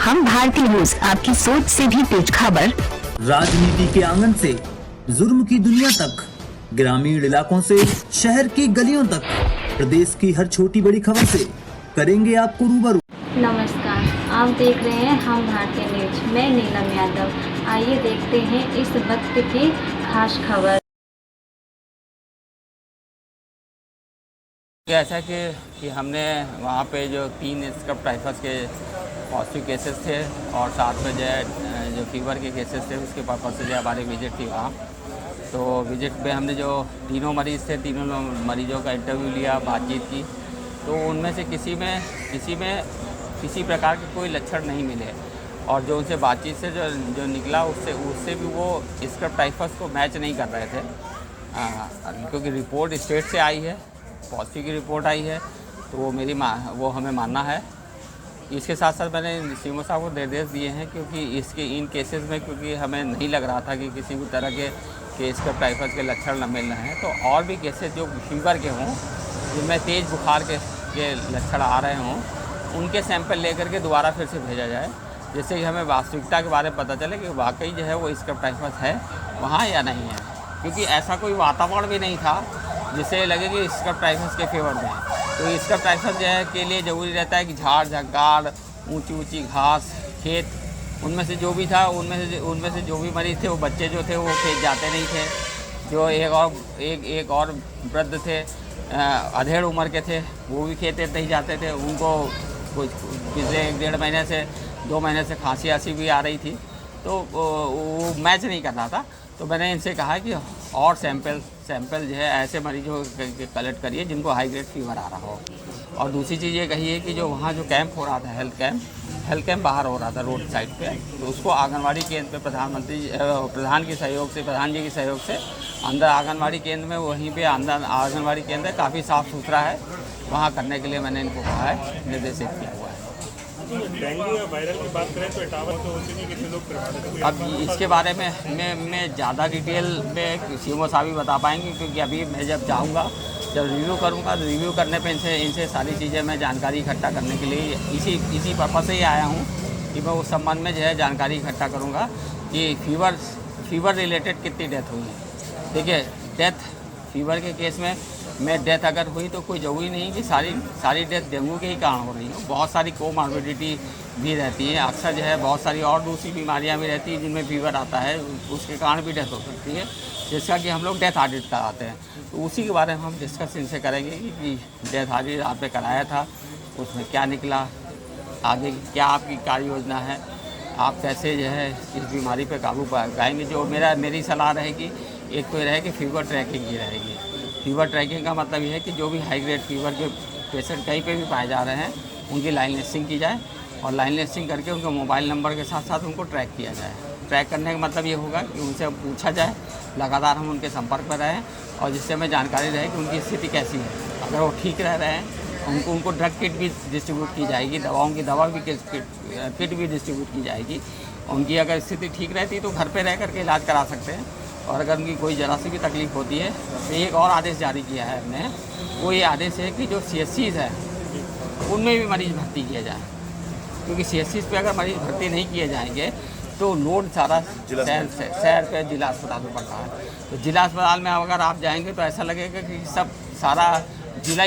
हम भारतीय न्यूज, आपकी सोच से भी तेज खबर। राजनीति के आंगन से जुर्म की दुनिया तक, ग्रामीण इलाकों से शहर की गलियों तक, प्रदेश की हर छोटी बड़ी खबर से करेंगे आपको रूबरू। नमस्कार, आप देख रहे हैं हम भारतीय न्यूज। मैं नीलम यादव। आइए देखते हैं इस वक्त की खास खबर। ऐसा कि हमने वहाँ पे जो 3 स्क्रब टाइफस के पॉजिटिव केसेस थे और साथ में जो फीवर के केसेस थे, उसके पर्पज़ से जो हमारी विजिट थी वहाँ, तो विजिट पे हमने जो तीनों मरीज़ थे, तीनों मरीज़ों का इंटरव्यू लिया, बातचीत की। तो उनमें से किसी में किसी प्रकार के कोई लक्षण नहीं मिले और जो उनसे बातचीत से जो निकला उससे भी वो स्क्रब टाइफस को मैच नहीं कर रहे थे, क्योंकि रिपोर्ट स्टेट से आई है, पॉजिटिव की रिपोर्ट आई है, तो वो हमें मानना है। इसके साथ साथ मैंने सीएमओ साहब को निर्देश दिए हैं, क्योंकि इन केसेस में क्योंकि हमें नहीं लग रहा था कि किसी भी तरह के स्क्रब टाइफस के लक्षण न मिल रहे हैं, तो और भी केसेस जो फीवर के हों, जिनमें तेज़ बुखार के लक्षण आ रहे हों, उनके सैंपल लेकर के दोबारा फिर से भेजा जाए, जिससे कि हमें वास्तविकता के बारे में पता चले कि वाकई जो है वो स्क्रब टाइफस है वहाँ या नहीं है। क्योंकि ऐसा कोई वातावरण भी नहीं था जिससे लगे कि स्क्रब टाइफस के फेवर में है। तो स्क्रब टाइफस जो है के लिए ज़रूरी रहता है कि झाड़ झंकार, ऊंची ऊंची घास, खेत, उनमें से जो भी था, उनमें से जो भी मरीज़ थे, वो बच्चे जो थे वो खेत जाते नहीं थे। जो एक और वृद्ध थे, अधेड़ उम्र के थे, वो भी खेत नहीं जाते थे। उनको कुछ पिछले 1-1.5 महीने से 2 महीने से खांसी भी आ रही थी, तो वो मैच नहीं कर रहा था। तो मैंने इनसे कहा कि और सैंपल जो है ऐसे मरीजों के कलेक्ट करिए जिनको हाई ग्रेड फीवर आ रहा हो। और दूसरी चीज़ ये कही है कि जो वहाँ जो कैंप हो रहा था, हेल्थ कैंप बाहर हो रहा था रोड साइड पे, तो उसको आंगनवाड़ी केंद्र पे प्रधान जी के सहयोग से अंदर आंगनवाड़ी केंद्र में, वहीं पे अंदर आंगनवाड़ी केंद्र काफ़ी साफ़ सुथरा है, वहाँ करने के लिए मैंने इनको कहा है, निर्देशित किया हुआ है। डेंगू या वायरल की बात करें तो इटावा तो होती नहीं, कितने लोग प्रभावित हुए? अब इसके बारे में मैं ज़्यादा डिटेल में सीएमओ साहब ही बता पाएंगे, क्योंकि अभी मैं जब जाऊँगा, जब रिव्यू करूँगा, तो रिव्यू करने पे इनसे सारी चीज़ें मैं जानकारी इकट्ठा करने के लिए इसी पर्पज़ से ही आया हूँ कि मैं उस संबंध में जो है जानकारी इकट्ठा करूँगा कि फीवर रिलेटेड कितनी डेथ हुई है। देखिए, फीवर के केस में डेथ अगर हुई तो कोई ज़रूरी नहीं कि सारी डेथ डेंगू के ही कारण हो रही हो। बहुत सारी कोमॉर्बिडिटी भी रहती है, अक्सर जो है बहुत सारी और दूसरी बीमारियां भी रहती हैं जिनमें फीवर आता है, उसके कारण भी डेथ हो सकती है, जिसका कि हम लोग डेथ ऑडिट कराते हैं। तो उसी के बारे में हम डिस्कस इनसे करेंगे कि डेथ ऑडिट आपने कराया था, उसमें क्या निकला, आगे क्या आपकी कार्य योजना है, आप कैसे जो है इस बीमारी पर काबू पाएंगे। जो मेरी सलाह रहेगी, एक तो ये रहे कि फीवर ट्रैकिंग की रहेगी। फीवर ट्रैकिंग का मतलब ये है कि जो भी हाई ग्रेड फीवर के पेशेंट कहीं पे भी पाए जा रहे हैं, उनकी लाइन लिस्टिंग की जाए और लाइन लिस्टिंग करके उनके मोबाइल नंबर के साथ साथ उनको ट्रैक किया जाए। ट्रैक करने का मतलब ये होगा कि उनसे पूछा जाए, लगातार हम उनके संपर्क में रहें और जिससे हमें जानकारी रहे कि उनकी स्थिति कैसी है। अगर वो ठीक रह रहे हैं, उनको ड्रग किट भी डिस्ट्रीब्यूट की जाएगी, दवाओं की दवा भी किट भी डिस्ट्रीब्यूट की जाएगी। उनकी अगर स्थिति ठीक रहती है तो घर पर रह करके इलाज करा सकते हैं, और अगर उनकी कोई ज़रा सी भी तकलीफ़ होती है तो एक और आदेश जारी किया है हमने। वो ये आदेश है कि जो CSCs है उनमें भी मरीज़ भर्ती किए जाएँ, क्योंकि CSCs पे अगर मरीज़ भर्ती नहीं किए जाएंगे तो लोड सारा शहर पे जिला अस्पताल में पड़ता है। तो जिला अस्पताल में अगर आप जाएंगे तो ऐसा लगेगा कि सारा जिला